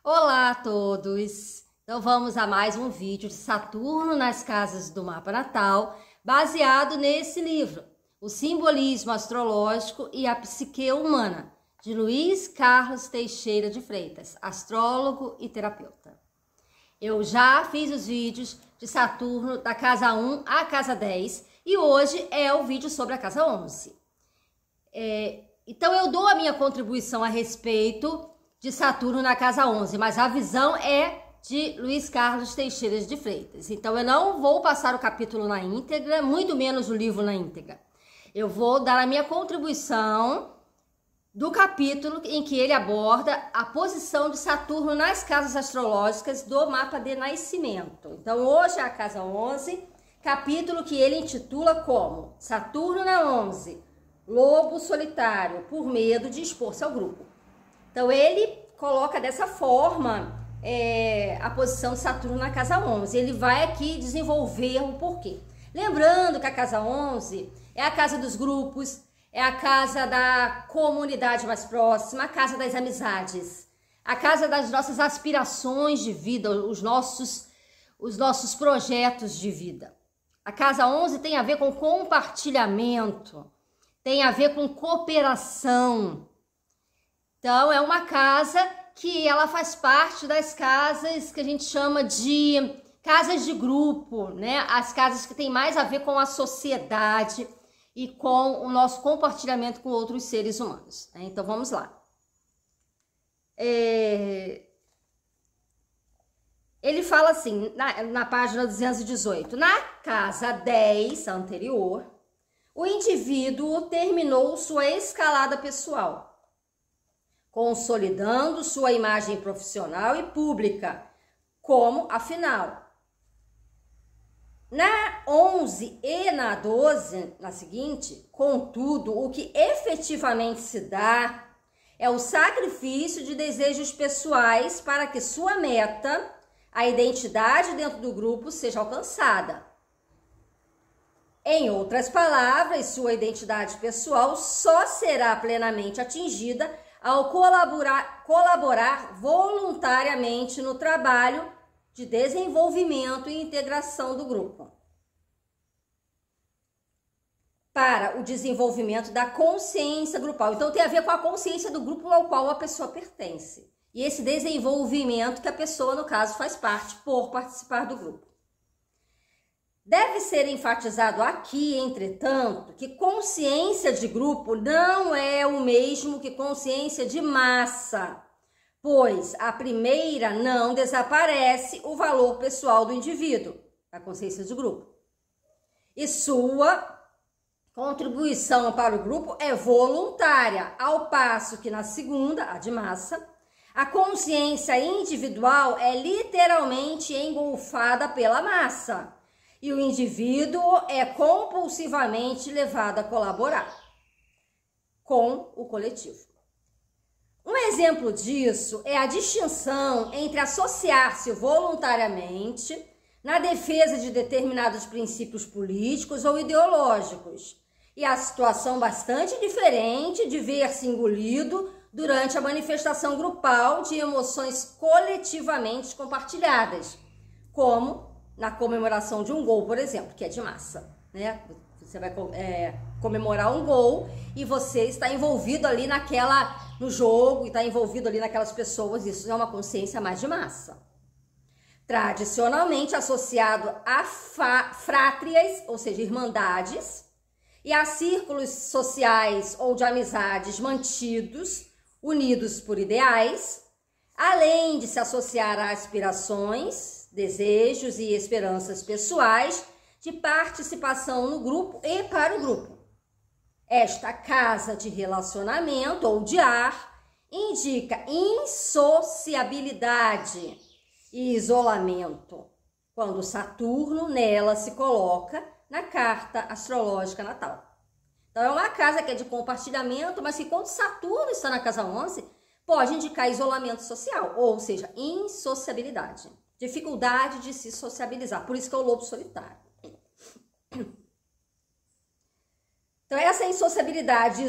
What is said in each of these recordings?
Olá a todos! Então vamos a mais um vídeo de Saturno nas casas do mapa natal, baseado nesse livro, O Simbolismo Astrológico e a Psique Humana, de Luiz Carlos Teixeira de Freitas, astrólogo e terapeuta. Eu já fiz os vídeos de Saturno da casa 1 à casa 10 e hoje é o vídeo sobre a casa 11. Então eu dou a minha contribuição a respeito de Saturno na casa 11, mas a visão é de Luiz Carlos Teixeira de Freitas. Então eu não vou passar o capítulo na íntegra, muito menos o livro na íntegra. Eu vou dar a minha contribuição do capítulo em que ele aborda a posição de Saturno nas casas astrológicas do mapa de nascimento. Então hoje é a casa 11, capítulo que ele intitula como Saturno na 11, Lobo Solitário, por medo de expor-se ao grupo. Então ele coloca dessa forma a posição de Saturno na casa 11. Ele vai aqui desenvolver o porquê. Lembrando que a casa 11 é a casa dos grupos, é a casa da comunidade mais próxima, a casa das amizades, a casa das nossas aspirações de vida, os nossos projetos de vida. A casa 11 tem a ver com compartilhamento, tem a ver com cooperação. Então, é uma casa que ela faz parte das casas que a gente chama de casas de grupo, né? As casas que tem mais a ver com a sociedade e com o nosso compartilhamento com outros seres humanos, né? Então, vamos lá. Ele fala assim, na página 218, na casa 10 anterior, o indivíduo terminou sua escalada pessoal, consolidando sua imagem profissional e pública, como afinal. Na 11 e na 12, na seguinte, contudo, o que efetivamente se dá é o sacrifício de desejos pessoais para que sua meta, a identidade dentro do grupo, seja alcançada. Em outras palavras, sua identidade pessoal só será plenamente atingida ao colaborar voluntariamente no trabalho de desenvolvimento e integração do grupo, para o desenvolvimento da consciência grupal. Então tem a ver com a consciência do grupo ao qual a pessoa pertence. E esse desenvolvimento que a pessoa, no caso, faz parte por participar do grupo. Deve ser enfatizado aqui, entretanto, que consciência de grupo não é o mesmo que consciência de massa, pois a primeira não desaparece o valor pessoal do indivíduo, a consciência de grupo, e sua contribuição para o grupo é voluntária, ao passo que na segunda, a de massa, a consciência individual é literalmente engolfada pela massa, e o indivíduo é compulsivamente levado a colaborar com o coletivo. Um exemplo disso é a distinção entre associar-se voluntariamente na defesa de determinados princípios políticos ou ideológicos e a situação bastante diferente de ver-se engolido durante a manifestação grupal de emoções coletivamente compartilhadas, como na comemoração de um gol, por exemplo, que é de massa, né? Você vai comemorar um gol e você está envolvido ali no jogo e está envolvido ali naquelas pessoas. Isso é uma consciência mais de massa. Tradicionalmente associado a frátrias, ou seja, irmandades, e a círculos sociais ou de amizades mantidos, unidos por ideais, além de se associar a aspirações, desejos e esperanças pessoais de participação no grupo e para o grupo. Esta casa de relacionamento ou de ar indica insociabilidade e isolamento, quando Saturno nela se coloca na carta astrológica natal. Então é uma casa que é de compartilhamento, mas que quando Saturno está na casa 11, pode indicar isolamento social, ou seja, insociabilidade. Dificuldade de se sociabilizar, por isso que é o lobo solitário. Então essa insociabilidade e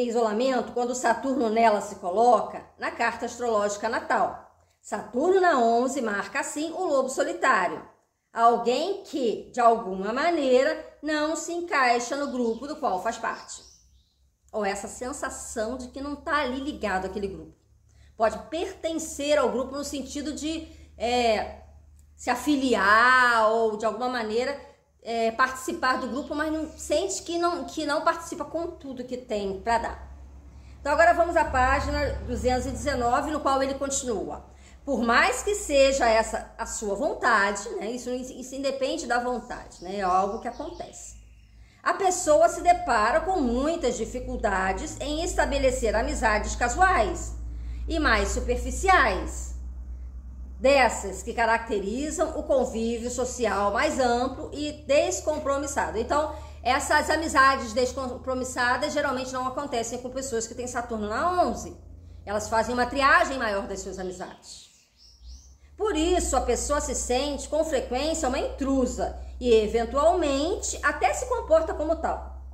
isolamento, quando Saturno nela se coloca, na carta astrológica natal, Saturno na 11 marca, assim, o lobo solitário. Alguém que, de alguma maneira, não se encaixa no grupo do qual faz parte. Ou essa sensação de que não está ali ligado àquele grupo. Pode pertencer ao grupo no sentido de se afiliar ou, de alguma maneira, participar do grupo, mas não sente que não participa com tudo que tem para dar. Então, agora vamos à página 219, no qual ele continua. Por mais que seja essa a sua vontade, né? Isso independe da vontade, né? É algo que acontece. A pessoa se depara com muitas dificuldades em estabelecer amizades casuais e mais superficiais, dessas que caracterizam o convívio social mais amplo e descompromissado. Então, essas amizades descompromissadas geralmente não acontecem com pessoas que têm Saturno na 11. Elas fazem uma triagem maior das suas amizades. Por isso, a pessoa se sente com frequência uma intrusa e, eventualmente, até se comporta como tal.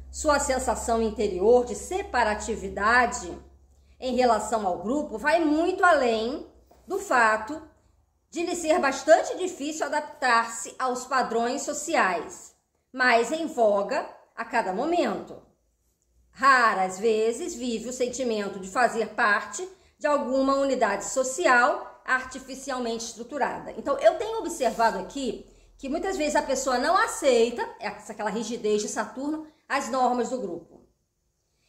Sua sensação interior de separatividade em relação ao grupo vai muito além do fato de lhe ser bastante difícil adaptar-se aos padrões sociais, mais em voga a cada momento. Raras vezes vive o sentimento de fazer parte de alguma unidade social artificialmente estruturada. Então, eu tenho observado aqui que muitas vezes a pessoa não aceita, aquela rigidez de Saturno, as normas do grupo.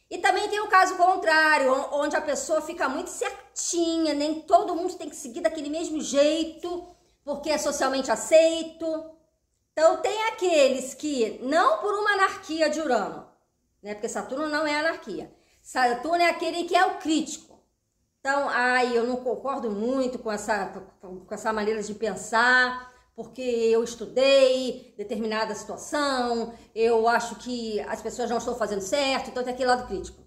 E também tem o caso contrário, onde a pessoa fica muito certinha, nem todo mundo tem que seguir daquele mesmo jeito, porque é socialmente aceito. Então, tem aqueles que, não por uma anarquia de Urano, né? Porque Saturno não é anarquia. Saturno é aquele que é o crítico. Então, eu não concordo muito com essa maneira de pensar, porque eu estudei determinada situação, eu acho que as pessoas não estão fazendo certo, então tem aquele lado crítico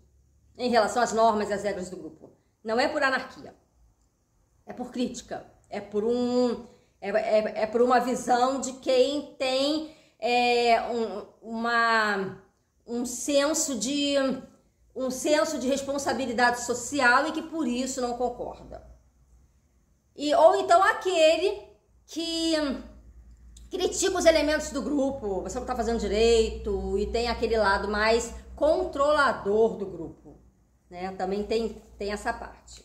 em relação às normas e às regras do grupo. Não é por anarquia, é por crítica, é por uma visão de quem tem um senso de responsabilidade social e que por isso não concorda. Ou então aquele que critica os elementos do grupo, você não está fazendo direito, e tem aquele lado mais controlador do grupo, né? Também tem essa parte.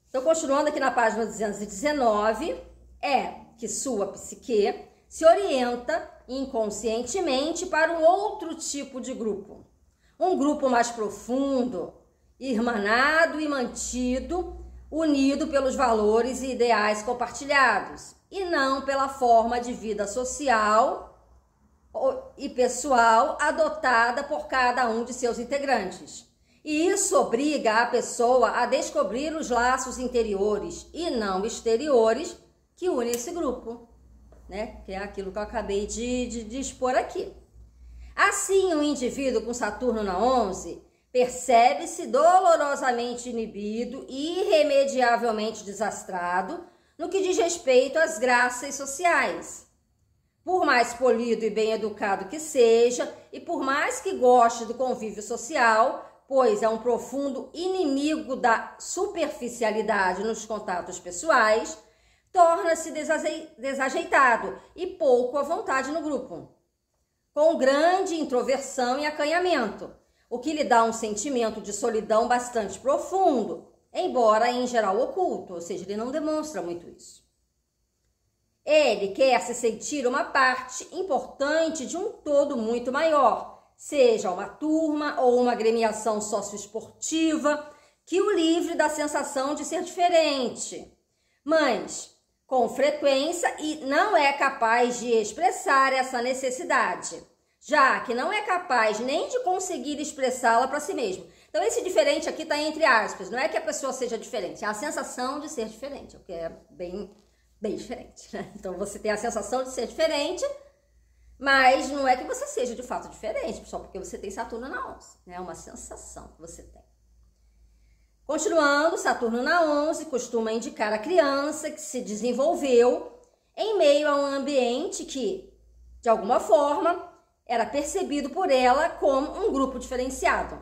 Então, continuando aqui na página 219, que sua psique se orienta inconscientemente para um outro tipo de grupo. Um grupo mais profundo, irmanado e mantido, unido pelos valores e ideais compartilhados, e não pela forma de vida social e pessoal adotada por cada um de seus integrantes. E isso obriga a pessoa a descobrir os laços interiores e não exteriores que unem esse grupo, né? Que é aquilo que eu acabei de expor aqui. Assim, o indivíduo com Saturno na 11 percebe-se dolorosamente inibido e irremediavelmente desastrado no que diz respeito às graças sociais. Por mais polido e bem educado que seja, e por mais que goste do convívio social, pois é um profundo inimigo da superficialidade nos contatos pessoais, torna-se desajeitado e pouco à vontade no grupo, com grande introversão e acanhamento, o que lhe dá um sentimento de solidão bastante profundo, embora em geral oculto, ou seja, ele não demonstra muito isso. Ele quer se sentir uma parte importante de um todo muito maior, seja uma turma ou uma agremiação socioesportiva, que o livre da sensação de ser diferente, mas com frequência e não é capaz de expressar essa necessidade, já que não é capaz nem de conseguir expressá-la para si mesmo. Então, esse diferente aqui está entre aspas, não é que a pessoa seja diferente, é a sensação de ser diferente, o que é bem diferente, né? Então, você tem a sensação de ser diferente, mas não é que você seja de fato diferente, só porque você tem Saturno na 11, né? É uma sensação que você tem. Continuando, Saturno na 11 costuma indicar a criança que se desenvolveu em meio a um ambiente que, de alguma forma, era percebido por ela como um grupo diferenciado.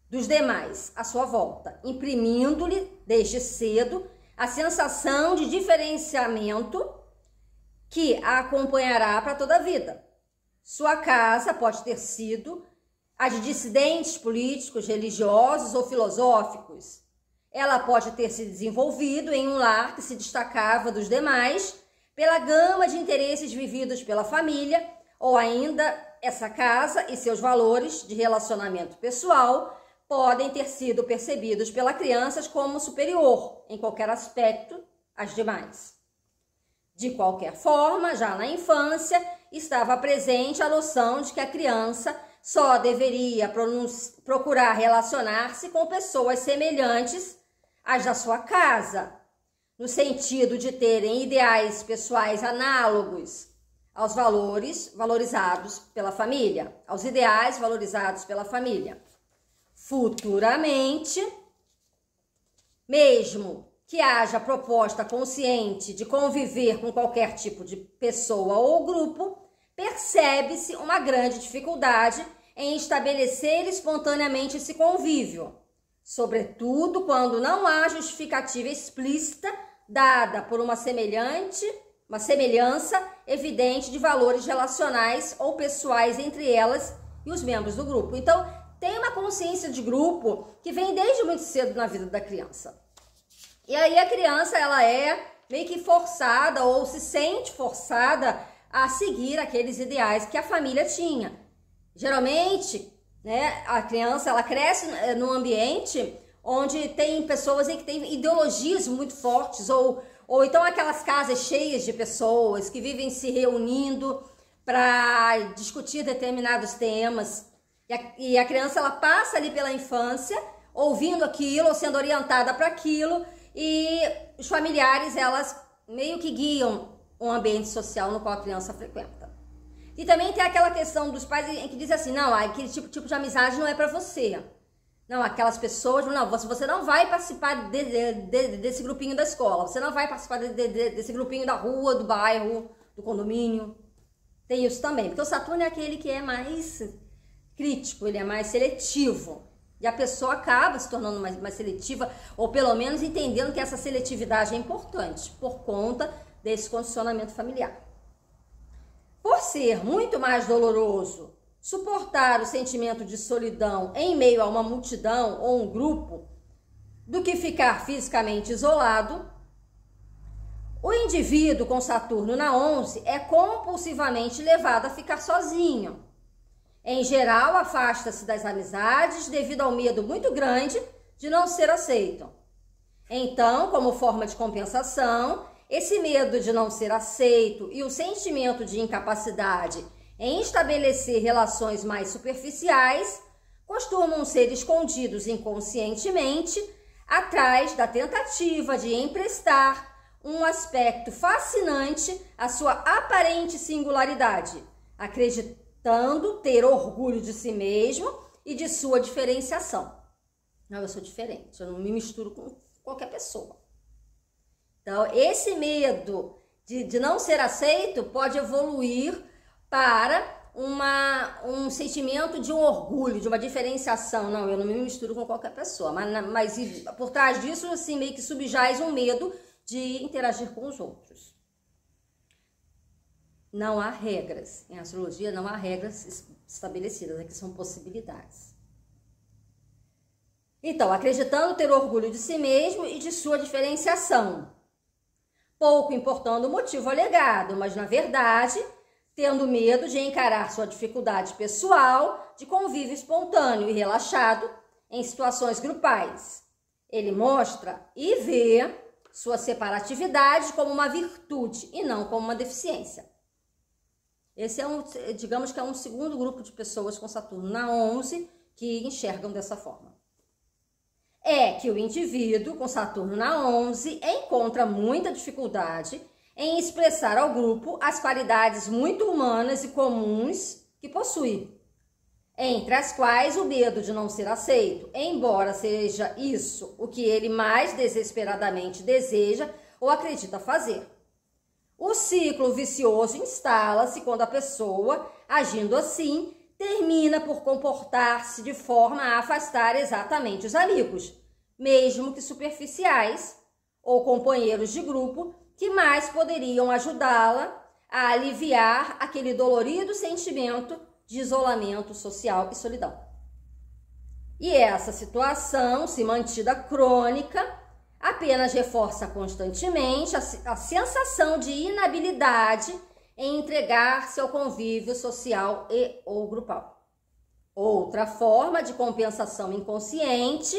dos demais à sua volta, imprimindo-lhe, desde cedo, a sensação de diferenciamento que a acompanhará para toda a vida. Sua casa pode ter sido a de dissidentes políticos, religiosos ou filosóficos. Ela pode ter se desenvolvido em um lar que se destacava dos demais pela gama de interesses vividos pela família, ou ainda essa casa e seus valores de relacionamento pessoal podem ter sido percebidos pela criança como superior em qualquer aspecto às demais. De qualquer forma, já na infância, estava presente a noção de que a criança só deveria procurar relacionar-se com pessoas semelhantes às da sua casa, no sentido de terem ideais pessoais análogos aos valores valorizados pela família, aos ideais valorizados pela família. Futuramente, mesmo que haja proposta consciente de conviver com qualquer tipo de pessoa ou grupo, percebe-se uma grande dificuldade em estabelecer espontaneamente esse convívio, sobretudo quando não há justificativa explícita dada por uma semelhança evidente de valores relacionais ou pessoais entre elas e os membros do grupo. Então, tem uma consciência de grupo que vem desde muito cedo na vida da criança. E aí a criança, ela é meio que forçada ou se sente forçada a seguir aqueles ideais que a família tinha. Geralmente, né, a criança, ela cresce num ambiente onde tem pessoas que têm ideologias muito fortes, ou então aquelas casas cheias de pessoas que vivem se reunindo para discutir determinados temas. E a criança, ela passa ali pela infância ouvindo aquilo ou sendo orientada para aquilo, e os familiares, elas meio que guiam o ambiente social no qual a criança frequenta. E também tem aquela questão dos pais que dizem assim, não, aquele tipo de amizade não é para você. Não, aquelas pessoas, não, você não vai participar desse grupinho da escola, você não vai participar desse grupinho da rua, do bairro, do condomínio. Tem isso também, porque o Saturno é aquele que é mais crítico, ele é mais seletivo. E a pessoa acaba se tornando mais seletiva, ou pelo menos entendendo que essa seletividade é importante, por conta desse condicionamento familiar. Por ser muito mais doloroso suportar o sentimento de solidão em meio a uma multidão ou um grupo do que ficar fisicamente isolado, o indivíduo com Saturno na 11 é compulsivamente levado a ficar sozinho. Em geral, afasta-se das amizades devido ao medo muito grande de não ser aceito. Então, como forma de compensação, esse medo de não ser aceito e o sentimento de incapacidade em estabelecer relações mais superficiais costumam ser escondidos inconscientemente atrás da tentativa de emprestar um aspecto fascinante à sua aparente singularidade, acreditando ter orgulho de si mesmo e de sua diferenciação. Não, eu sou diferente, eu não me misturo com qualquer pessoa. Então, esse medo de não ser aceito pode evoluir para um sentimento de um orgulho, de uma diferenciação. Não, eu não me misturo com qualquer pessoa. Mas por trás disso, assim, meio que subjaz um medo de interagir com os outros. Não há regras. Em astrologia, não há regras estabelecidas. Aqui são possibilidades. Então, acreditando ter orgulho de si mesmo e de sua diferenciação. Pouco importando o motivo alegado, mas, na verdade, tendo medo de encarar sua dificuldade pessoal de convívio espontâneo e relaxado em situações grupais. Ele mostra e vê sua separatividade como uma virtude e não como uma deficiência. Esse é digamos que é um segundo grupo de pessoas com Saturno na 11 que enxergam dessa forma. É que o indivíduo com Saturno na 11 encontra muita dificuldade em expressar ao grupo as qualidades muito humanas e comuns que possui, entre as quais o medo de não ser aceito, embora seja isso o que ele mais desesperadamente deseja ou acredita fazer. O ciclo vicioso instala-se quando a pessoa, agindo assim, termina por comportar-se de forma a afastar exatamente os amigos, mesmo que superficiais, ou companheiros de grupo, que mais poderiam ajudá-la a aliviar aquele dolorido sentimento de isolamento social e solidão. E essa situação, se mantida crônica, apenas reforça constantemente a sensação de inabilidade em entregar-se ao convívio social e ou grupal. Outra forma de compensação inconsciente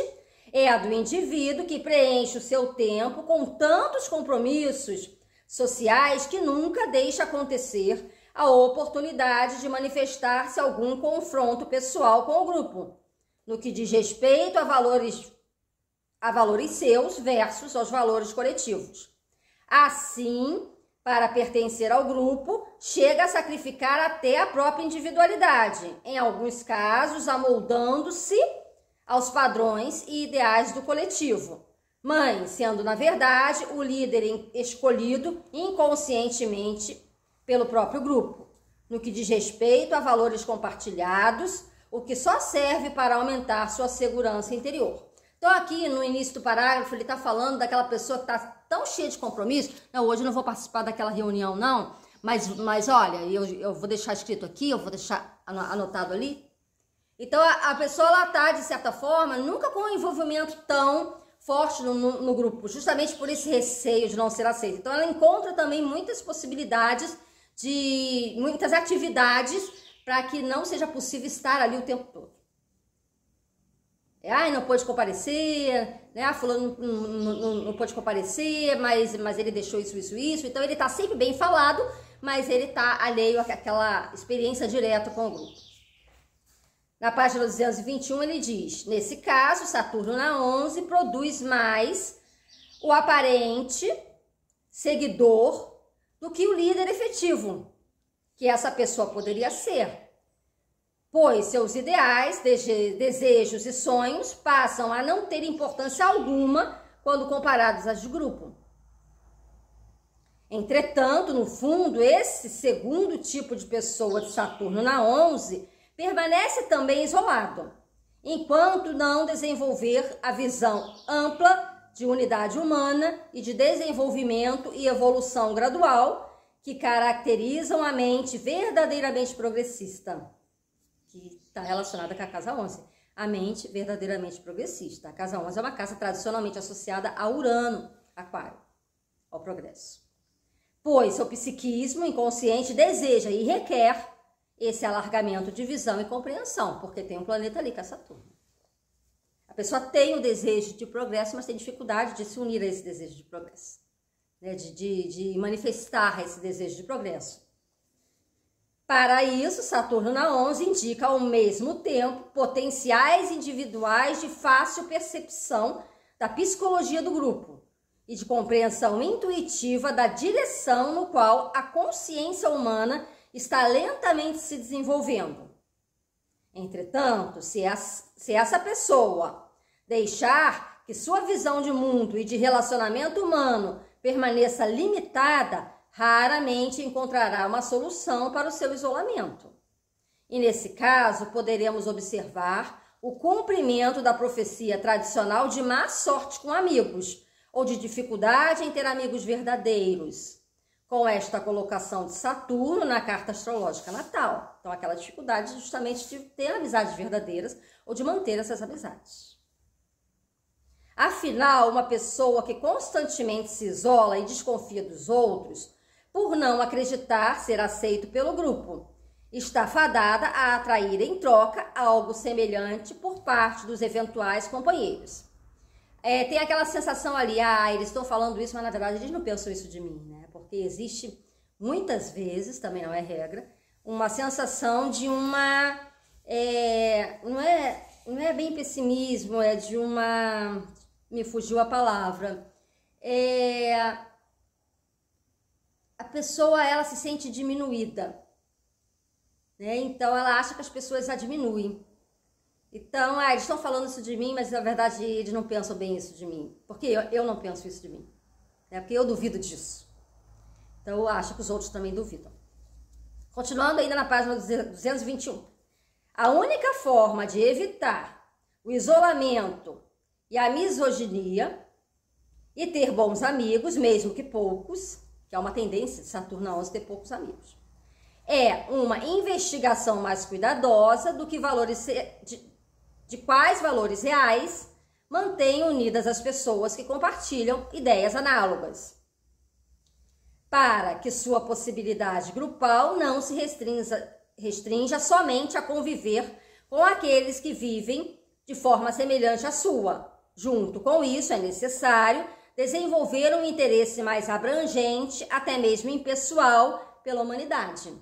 é a do indivíduo que preenche o seu tempo com tantos compromissos sociais que nunca deixa acontecer a oportunidade de manifestar-se algum confronto pessoal com o grupo, no que diz respeito a valores seus versus aos valores coletivos. Assim, para pertencer ao grupo, chega a sacrificar até a própria individualidade, em alguns casos amoldando-se aos padrões e ideais do coletivo, mas sendo, na verdade, o líder escolhido inconscientemente pelo próprio grupo, no que diz respeito a valores compartilhados, o que só serve para aumentar sua segurança interior. Então aqui no início do parágrafo ele está falando daquela pessoa que está tão cheia de compromisso. Não, hoje eu não vou participar daquela reunião não, mas olha, eu vou deixar escrito aqui, eu vou deixar anotado ali. Então a pessoa ela está, de certa forma, nunca com um envolvimento tão forte no grupo, justamente por esse receio de não ser aceita. Então ela encontra também muitas possibilidades de muitas atividades para que não seja possível estar ali o tempo todo. Não pôde comparecer, né? Fulano não pôde comparecer, mas ele deixou isso. Então ele está sempre bem falado, mas ele está alheio àquela experiência direta com o grupo. Na página 221 ele diz: nesse caso, Saturno na 11 produz mais o aparente seguidor do que o líder efetivo, que essa pessoa poderia ser, pois seus ideais, desejos e sonhos passam a não ter importância alguma quando comparados às de grupo. Entretanto, no fundo, esse segundo tipo de pessoa de Saturno na 11 permanece também isolado, enquanto não desenvolver a visão ampla de unidade humana e de desenvolvimento e evolução gradual que caracterizam a mente verdadeiramente progressista, que está relacionada com a casa 11. A mente verdadeiramente progressista. A casa 11 é uma casa tradicionalmente associada a Urano, Aquário, ao progresso. Pois seu psiquismo inconsciente deseja e requer esse alargamento de visão e compreensão, porque tem um planeta ali que é Saturno. A pessoa tem o desejo de progresso, mas tem dificuldade de se unir a esse desejo de progresso, né? de manifestar esse desejo de progresso. Para isso, Saturno na 11 indica ao mesmo tempo potenciais individuais de fácil percepção da psicologia do grupo e de compreensão intuitiva da direção no qual a consciência humana está lentamente se desenvolvendo. Entretanto, se essa pessoa deixar que sua visão de mundo e de relacionamento humano permaneça limitada, raramente encontrará uma solução para o seu isolamento. E nesse caso, poderemos observar o cumprimento da profecia tradicional de má sorte com amigos, ou de dificuldade em ter amigos verdadeiros, com esta colocação de Saturno na carta astrológica natal. Então, aquela dificuldade justamente de ter amizades verdadeiras ou de manter essas amizades. Afinal, uma pessoa que constantemente se isola e desconfia dos outros, por não acreditar ser aceito pelo grupo, está fadada a atrair em troca algo semelhante por parte dos eventuais companheiros. Tem aquela sensação ali, eles estão falando isso, mas na verdade eles não pensam isso de mim, né? Porque existe, muitas vezes, também não é regra, uma sensação de uma, não é bem pessimismo, é de uma, me fugiu a palavra, a pessoa, ela se sente diminuída, né? Então ela acha que as pessoas a diminuem. Então, eles estão falando isso de mim, mas na verdade eles não pensam bem isso de mim. Porque eu não penso isso de mim. Porque eu duvido disso. Então eu acho que os outros também duvidam. Continuando ainda na página 221. A única forma de evitar o isolamento e a misoginia e ter bons amigos, mesmo que poucos, que é uma tendência de Saturno na 11 ter poucos amigos, é uma investigação mais cuidadosa do que de quais valores reais mantêm unidas as pessoas que compartilham ideias análogas, para que sua possibilidade grupal não se restrinja somente a conviver com aqueles que vivem de forma semelhante à sua. Junto com isso, é necessário desenvolver um interesse mais abrangente, até mesmo impessoal, pela humanidade.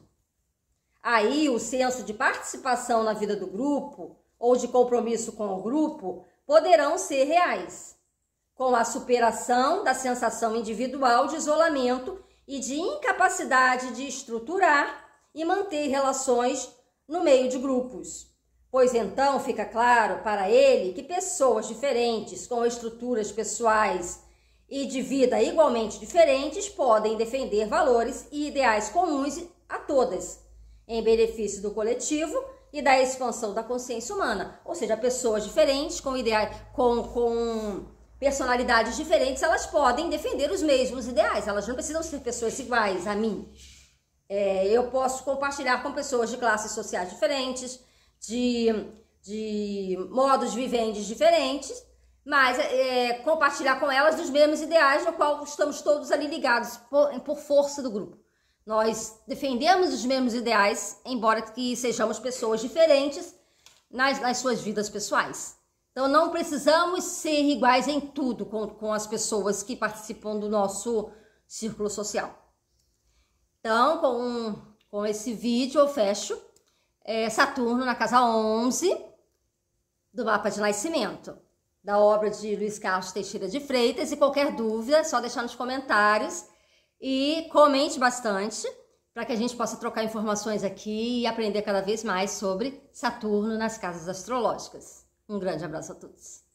Aí, o senso de participação na vida do grupo ou de compromisso com o grupo poderão ser reais, com a superação da sensação individual de isolamento e de incapacidade de estruturar e manter relações no meio de grupos, pois então fica claro para ele que pessoas diferentes, com estruturas pessoais e de vida igualmente diferentes, podem defender valores e ideais comuns a todas, em benefício do coletivo e da expansão da consciência humana. Ou seja, pessoas diferentes, com ideais, com personalidades diferentes, elas podem defender os mesmos ideais, elas não precisam ser pessoas iguais a mim. Eu posso compartilhar com pessoas de classes sociais diferentes, de modos viventes diferentes, mas compartilhar com elas dos mesmos ideais, no qual estamos todos ali ligados por força do grupo. Nós defendemos os mesmos ideais, embora que sejamos pessoas diferentes nas suas vidas pessoais. Então, não precisamos ser iguais em tudo com as pessoas que participam do nosso círculo social. Então, com esse vídeo eu fecho Saturno na casa 11 do mapa de nascimento, da obra de Luiz Carlos Teixeira de Freitas. E qualquer dúvida, é só deixar nos comentários e comente bastante para que a gente possa trocar informações aqui e aprender cada vez mais sobre Saturno nas casas astrológicas. Um grande abraço a todos.